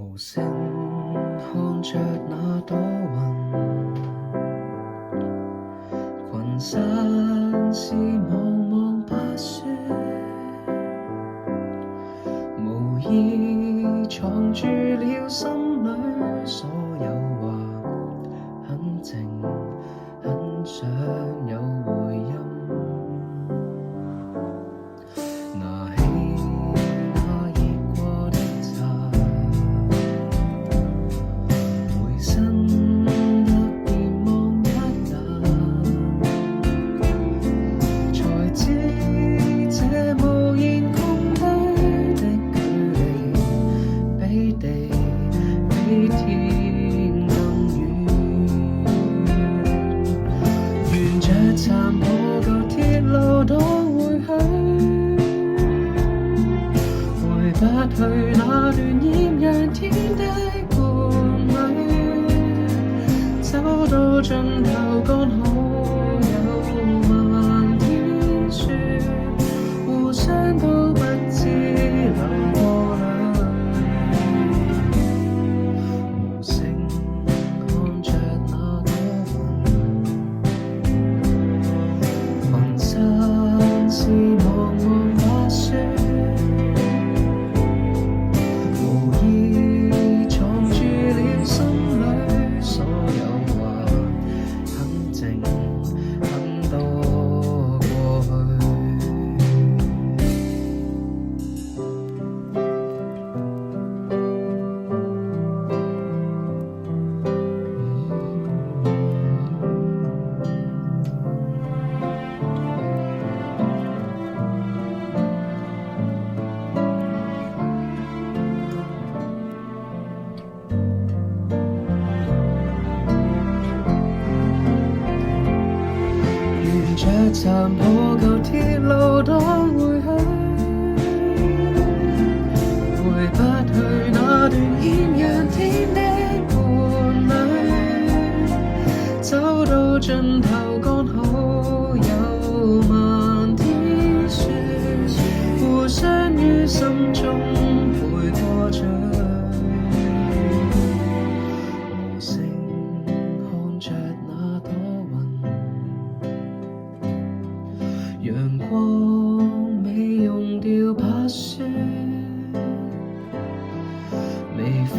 無聲看着那朵雲，群散是茫茫白雪，無意藏住了心裏所有話，很靜，很想有回音。拿起那熱過的茶，回身突然望一眼，才知這無言空虛的距離，比地比天更遠。沿着殘破舊鐵路都會去，回不去那段豔陽天的伴侶，走到盡頭剛好有漫天雪，互相都不知流過淚，無聲看着那朵雲，群散是茫茫白雪，無意藏住了心裏所有話，很靜，很多過去。沿着殘破舊鐵路都會去，回不去那段豔陽天的伴侶，走到盡頭剛好有漫天雪，互相於心中陪過醉，無聲看着那朵雲。陽光未溶掉白雪，微風